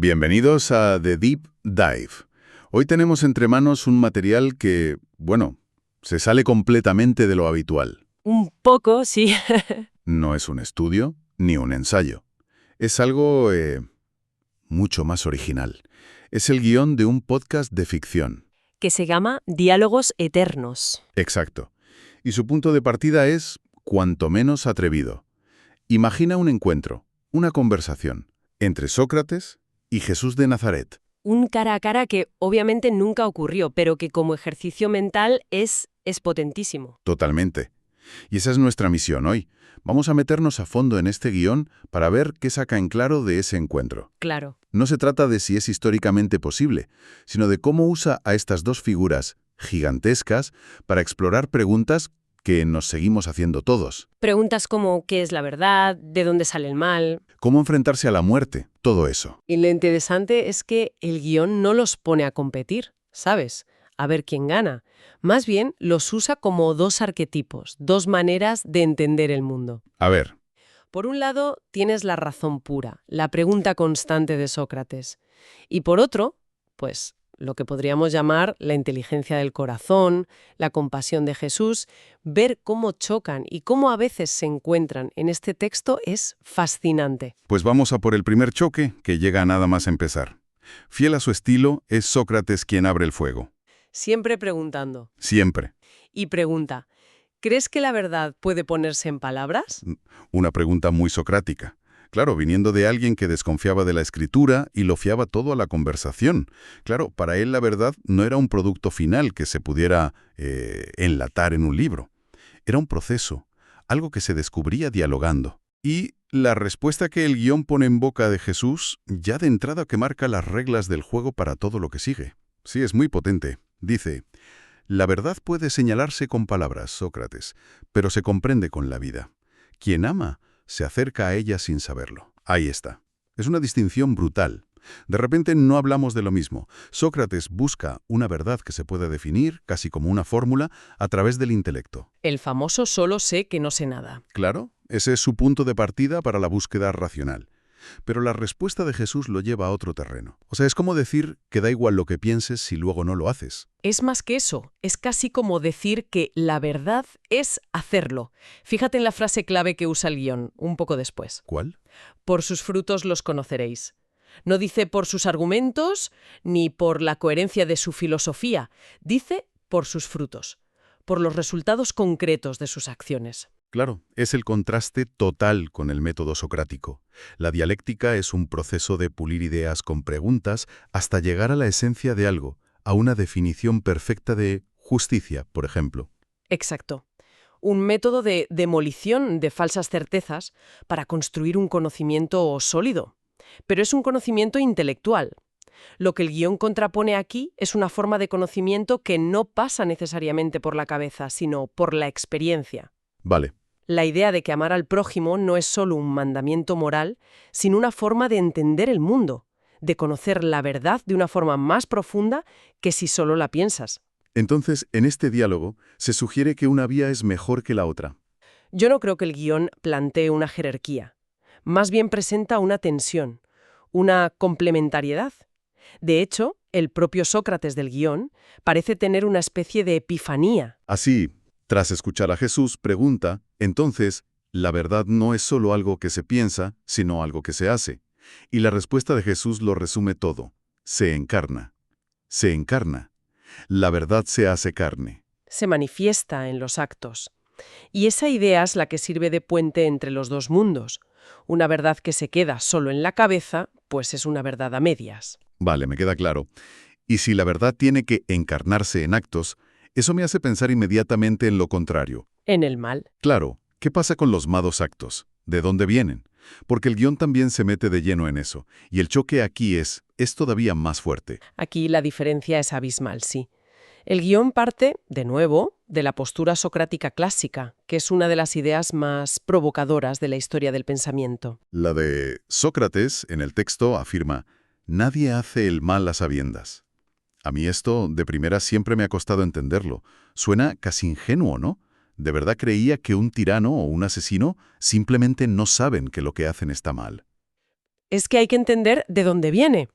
Bienvenidos a The Deep Dive. Hoy tenemos entre manos un material que, bueno, se sale completamente de lo habitual. Un poco, sí. No es un estudio ni un ensayo. Es algo mucho más original. Es el guión de un podcast de ficción. Que se llama Diálogos Eternos. Exacto. Y su punto de partida es cuanto menos atrevido. Imagina un encuentro, una conversación, entre Sócrates y Jesús de Nazaret. Un cara a cara que obviamente nunca ocurrió, pero que como ejercicio mental es potentísimo. Totalmente. Y esa es nuestra misión hoy. Vamos a meternos a fondo en este guión para ver qué saca en claro de ese encuentro. Claro. No se trata de si es históricamente posible, sino de cómo usa a estas dos figuras gigantescas para explorar preguntas que nos seguimos haciendo todos. Preguntas como ¿qué es la verdad? ¿De dónde sale el mal? ¿Cómo enfrentarse a la muerte? Todo eso. Y lo interesante es que el guión no los pone a competir, ¿sabes? A ver quién gana. Más bien los usa como dos arquetipos, dos maneras de entender el mundo. A ver, Por un lado, tienes la razón pura, la pregunta constante de Sócrates. Y por otro, pues lo que podríamos llamar la inteligencia del corazón, la compasión de Jesús, ver cómo chocan y cómo a veces se encuentran en este texto es fascinante. pues vamos a por el primer choque que llega nada más empezar. Fiel a su estilo, es Sócrates quien abre el fuego. Siempre preguntando. Siempre. Y pregunta, ¿crees que la verdad puede ponerse en palabras? Una pregunta muy socrática. Claro, viniendo de alguien que desconfiaba de la escritura y lo fiaba todo a la conversación. Claro, para él la verdad no era un producto final que se pudiera enlatar en un libro. Era un proceso, algo que se descubría dialogando. Y la respuesta que el guión pone en boca de Jesús, ya de entrada que marca las reglas del juego para todo lo que sigue. Sí, es muy potente. Dice, la verdad puede señalarse con palabras, Sócrates, pero se comprende con la vida. Quien ama se acerca a ella sin saberlo. Ahí está. Es una distinción brutal. De repente no hablamos de lo mismo. Sócrates busca una verdad que se pueda definir, casi como una fórmula, a través del intelecto. El famoso solo sé que no sé nada. Claro, ese es su punto de partida para la búsqueda racional. Pero la respuesta de Jesús lo lleva a otro terreno. O sea, es como decir que da igual lo que pienses si luego no lo haces. Es más que eso, es casi como decir que la verdad es hacerlo. Fíjate en la frase clave que usa el guión, un poco después. ¿Cuál? Por sus frutos los conoceréis. No dice por sus argumentos ni por la coherencia de su filosofía, dice por sus frutos, por los resultados concretos de sus acciones. Claro, es el contraste total con el método socrático. La dialéctica es un proceso de pulir ideas con preguntas hasta llegar a la esencia de algo, a una definición perfecta de justicia, por ejemplo. Exacto. Un método de demolición de falsas certezas para construir un conocimiento sólido. Pero es un conocimiento intelectual. Lo que el guión contrapone aquí es una forma de conocimiento que no pasa necesariamente por la cabeza, sino por la experiencia. Vale, La idea de que amar al prójimo no es solo un mandamiento moral, sino una forma de entender el mundo, de conocer la verdad de una forma más profunda que si solo la piensas. entonces en este diálogo se sugiere que una vía es mejor que la otra. Yo no creo que el guión plantee una jerarquía. Más bien presenta una tensión, una complementariedad. De hecho, el propio Sócrates del guión parece tener una especie de epifanía. Así, tras escuchar a Jesús, pregunta, entonces, la verdad no es solo algo que se piensa, sino algo que se hace. Y la respuesta de Jesús lo resume todo. Se encarna. Se encarna. La verdad se hace carne. Se manifiesta en los actos. Y esa idea es la que sirve de puente entre los dos mundos. Una verdad que se queda solo en la cabeza, pues es una verdad a medias. Vale, me queda claro. Y si la verdad tiene que encarnarse en actos, eso me hace pensar inmediatamente en lo contrario. En el mal. Claro, ¿qué pasa con los malos actos? ¿De dónde vienen? Porque el guión también se mete de lleno en eso, y el choque aquí es todavía más fuerte. Aquí la diferencia es abismal, sí. El guión parte, de nuevo, de la postura socrática clásica, que es una de las ideas más provocadoras de la historia del pensamiento. La de Sócrates, en el texto, afirma, nadie hace el mal a sabiendas. A mí esto, de primera, siempre me ha costado entenderlo. Suena casi ingenuo, ¿no? ¿De verdad creía que un tirano o un asesino simplemente no saben que lo que hacen está mal? es que hay que entender de dónde viene.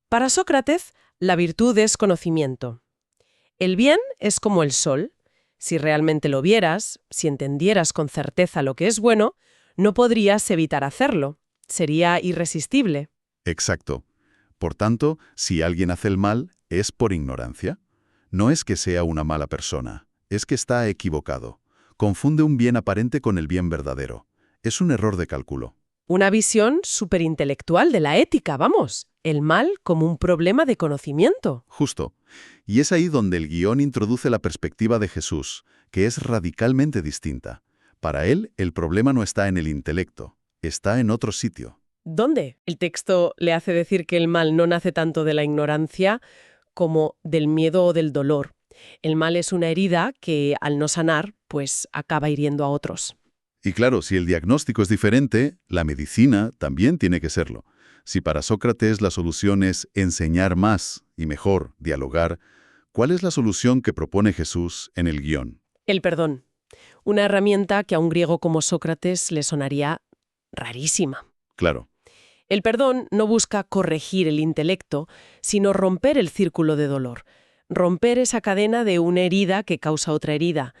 Para Sócrates, la virtud es conocimiento. El bien es como el sol. Si realmente lo vieras, si entendieras con certeza lo que es bueno, no podrías evitar hacerlo. Sería irresistible. Exacto. Por tanto, si alguien hace el mal, es por ignorancia. No es que sea una mala persona, es que está equivocado. Confunde un bien aparente con el bien verdadero. Es un error de cálculo. Una visión superintelectual de la ética, vamos. El mal como un problema de conocimiento. Justo. Y es ahí donde el guión introduce la perspectiva de Jesús, que es radicalmente distinta. Para él, el problema no está en el intelecto, está en otro sitio. ¿Dónde? El texto le hace decir que el mal no nace tanto de la ignorancia como del miedo o del dolor. El mal es una herida que, al no sanar, pues acaba hiriendo a otros. Y claro, si el diagnóstico es diferente, la medicina también tiene que serlo. Si para Sócrates la solución es enseñar más y mejor, dialogar, ¿cuál es la solución que propone Jesús en el guión? El perdón. Una herramienta que a un griego como Sócrates le sonaría rarísima. Claro. El perdón no busca corregir el intelecto, sino romper el círculo de dolor, romper esa cadena de una herida que causa otra herida.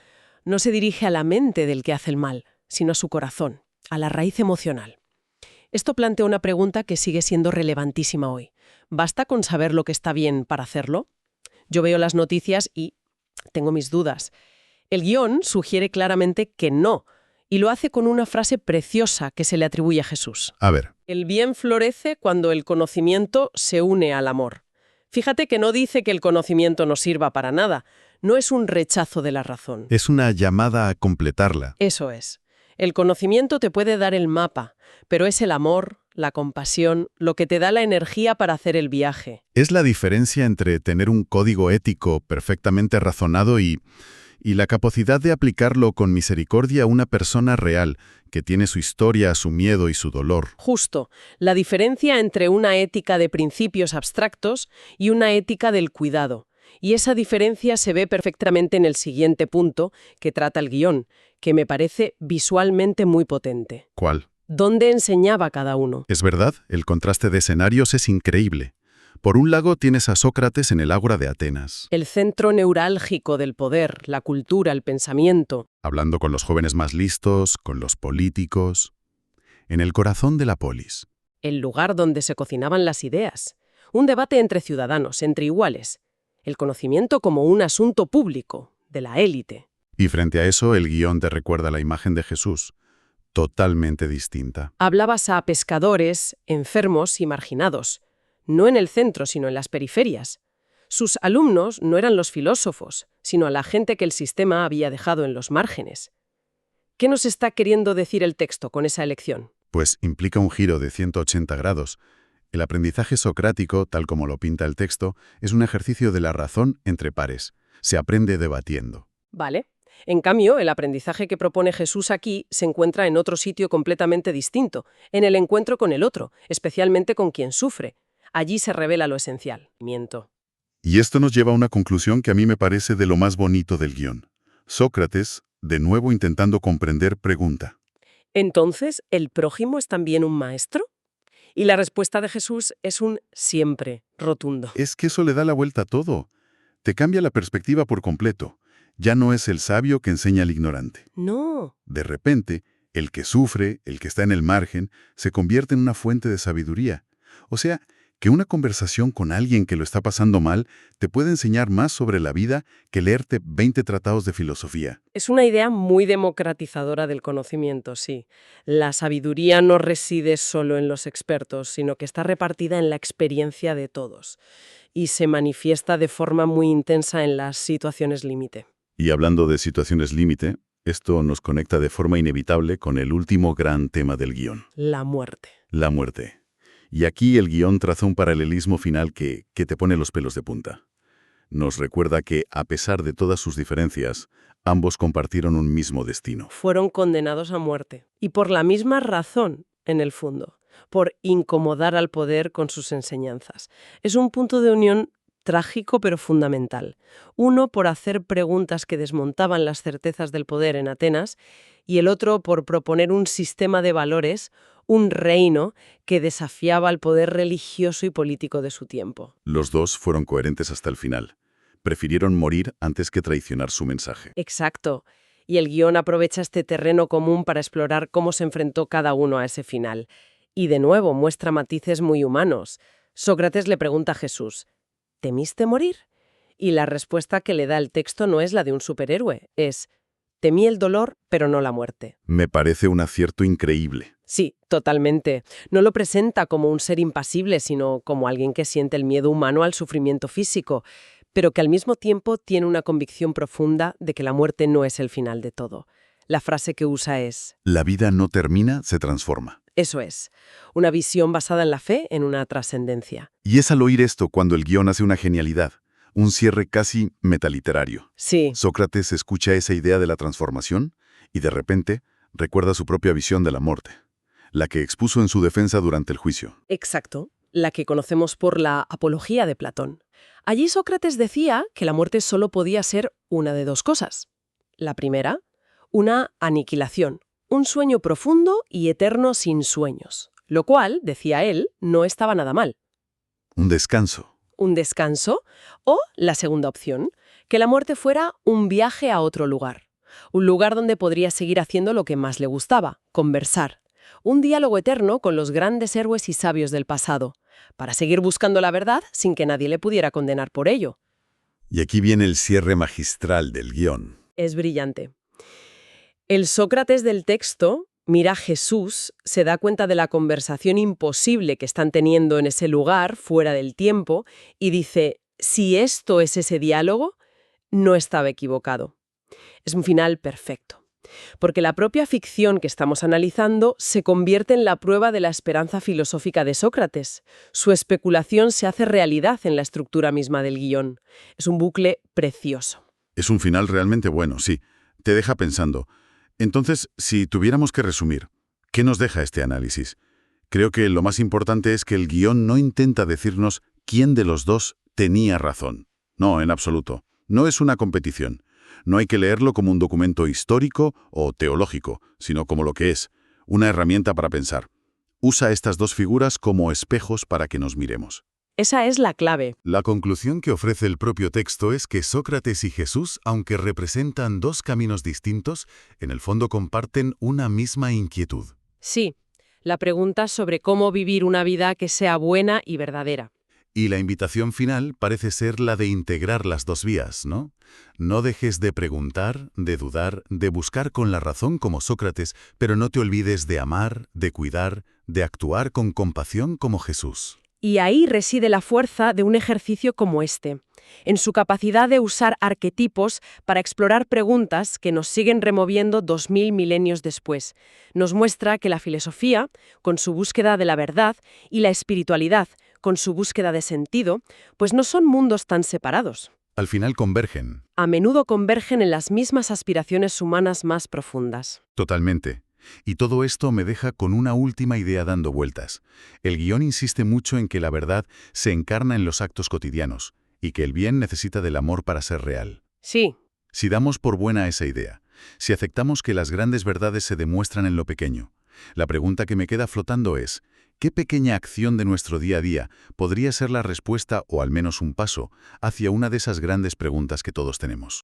No se dirige a la mente del que hace el mal, sino a su corazón, a la raíz emocional. Esto plantea una pregunta que sigue siendo relevantísima hoy. ¿Basta con saber lo que está bien para hacerlo? Yo veo las noticias y tengo mis dudas. El guión sugiere claramente que no, y lo hace con una frase preciosa que se le atribuye a Jesús. A ver. El bien florece cuando el conocimiento se une al amor. Fíjate que no dice que el conocimiento no sirva para nada. No es un rechazo de la razón. Es una llamada a completarla. Eso es. El conocimiento te puede dar el mapa, pero es el amor, la compasión, lo que te da la energía para hacer el viaje. Es la diferencia entre tener un código ético perfectamente razonado y la capacidad de aplicarlo con misericordia a una persona real, que tiene su historia, su miedo y su dolor. Justo, la diferencia entre una ética de principios abstractos y una ética del cuidado. Y esa diferencia se ve perfectamente en el siguiente punto que trata el guión, que me parece visualmente muy potente. ¿Cuál? ¿Dónde enseñaba cada uno? Es verdad, el contraste de escenarios es increíble. Por un lado tienes a Sócrates en el Ágora de Atenas, El centro neurálgico del poder, la cultura, el pensamiento. hablando con los jóvenes más listos, con los políticos, en el corazón de la polis. El lugar donde se cocinaban las ideas. Un debate entre ciudadanos, entre iguales. El conocimiento como un asunto público, de la élite. Y frente a eso, el guión te recuerda la imagen de Jesús, totalmente distinta. Hablabas a pescadores, enfermos y marginados. No en el centro, sino en las periferias. Sus alumnos no eran los filósofos, sino a la gente que el sistema había dejado en los márgenes. ¿Qué nos está queriendo decir el texto con esa elección? Pues implica un giro de 180 grados. El aprendizaje socrático, tal como lo pinta el texto, es un ejercicio de la razón entre pares. Se aprende debatiendo. Vale. En cambio, el aprendizaje que propone Jesús aquí se encuentra en otro sitio completamente distinto, en el encuentro con el otro, especialmente con quien sufre. Allí se revela lo esencial. Y esto nos lleva a una conclusión que a mí me parece de lo más bonito del guión. Sócrates, de nuevo intentando comprender, pregunta. Entonces, ¿el prójimo es también un maestro? Y la respuesta de Jesús es un siempre rotundo. Es que eso le da la vuelta a todo. Te cambia la perspectiva por completo. Ya no es el sabio que enseña al ignorante. No. De repente, el que sufre, el que está en el margen, se convierte en una fuente de sabiduría. O sea, que una conversación con alguien que lo está pasando mal te puede enseñar más sobre la vida que leerte 20 tratados de filosofía. Es una idea muy democratizadora del conocimiento, sí. La sabiduría no reside solo en los expertos, sino que está repartida en la experiencia de todos. Y se manifiesta de forma muy intensa en las situaciones límite. Y hablando de situaciones límite, esto nos conecta de forma inevitable con el último gran tema del guión. La muerte. La muerte. Y aquí el guión traza un paralelismo final que te pone los pelos de punta. Nos recuerda que, a pesar de todas sus diferencias, ambos compartieron un mismo destino. Fueron condenados a muerte. Y por la misma razón, en el fondo, por incomodar al poder con sus enseñanzas. Es un punto de unión trágico pero fundamental. Uno por hacer preguntas que desmontaban las certezas del poder en Atenas y el otro por proponer un sistema de valores, un reino que desafiaba al poder religioso y político de su tiempo. Los dos fueron coherentes hasta el final. Prefirieron morir antes que traicionar su mensaje. Exacto. Y el guión aprovecha este terreno común para explorar cómo se enfrentó cada uno a ese final. Y de nuevo muestra matices muy humanos. Sócrates le pregunta a Jesús, ¿temiste morir? Y la respuesta que le da el texto no es la de un superhéroe, es, temí el dolor, pero no la muerte. Me parece un acierto increíble. Sí, totalmente. No lo presenta como un ser impasible, sino como alguien que siente el miedo humano al sufrimiento físico, pero que al mismo tiempo tiene una convicción profunda de que la muerte no es el final de todo. La frase que usa es, La vida no termina, se transforma. eso es, una visión basada en la fe, en una trascendencia. Y es al oír esto cuando el guión hace una genialidad, un cierre casi metaliterario. Sí, Sócrates escucha esa idea de la transformación y de repente recuerda su propia visión de la muerte, la que expuso en su defensa durante el juicio. exacto, la que conocemos por la Apología de Platón. Allí Sócrates decía que la muerte solo podía ser una de dos cosas. La primera, una aniquilación, un sueño profundo y eterno sin sueños, lo cual, decía él, no estaba nada mal. Un descanso. Un descanso, o la segunda opción, que la muerte fuera un viaje a otro lugar, un lugar donde podría seguir haciendo lo que más le gustaba, conversar, un diálogo eterno con los grandes héroes y sabios del pasado, para seguir buscando la verdad sin que nadie le pudiera condenar por ello. Y aquí viene el cierre magistral del guión. Es brillante. El Sócrates del texto mira a Jesús, se da cuenta de la conversación imposible que están teniendo en ese lugar, fuera del tiempo, y dice, si esto es ese diálogo, no estaba equivocado. Es un final perfecto, porque la propia ficción que estamos analizando se convierte en la prueba de la esperanza filosófica de Sócrates. Su especulación se hace realidad en la estructura misma del guión. Es un bucle precioso. Es un final realmente bueno, sí. Te deja pensando. Entonces, si tuviéramos que resumir, ¿qué nos deja este análisis? Creo que lo más importante es que el guión no intenta decirnos quién de los dos tenía razón. No, en absoluto. No es una competición. No hay que leerlo como un documento histórico o teológico, sino como lo que es, una herramienta para pensar. Usa estas dos figuras como espejos para que nos miremos. Esa es la clave. La conclusión que ofrece el propio texto es que Sócrates y Jesús, aunque representan dos caminos distintos, en el fondo comparten una misma inquietud. Sí, la pregunta sobre cómo vivir una vida que sea buena y verdadera. Y la invitación final parece ser la de integrar las dos vías, ¿no? No dejes de preguntar, de dudar, de buscar con la razón como Sócrates, pero no te olvides de amar, de cuidar, de actuar con compasión como Jesús. Y ahí reside la fuerza de un ejercicio como este, en su capacidad de usar arquetipos para explorar preguntas que nos siguen removiendo 2000 milenios después. Nos muestra que la filosofía, con su búsqueda de la verdad, y la espiritualidad, con su búsqueda de sentido, pues no son mundos tan separados. Al final convergen. A menudo convergen en las mismas aspiraciones humanas más profundas. Totalmente. Y todo esto me deja con una última idea dando vueltas. El guión insiste mucho en que la verdad se encarna en los actos cotidianos y que el bien necesita del amor para ser real. Sí, Si damos por buena esa idea, si aceptamos que las grandes verdades se demuestran en lo pequeño, la pregunta que me queda flotando es, ¿qué pequeña acción de nuestro día a día podría ser la respuesta o al menos un paso hacia una de esas grandes preguntas que todos tenemos?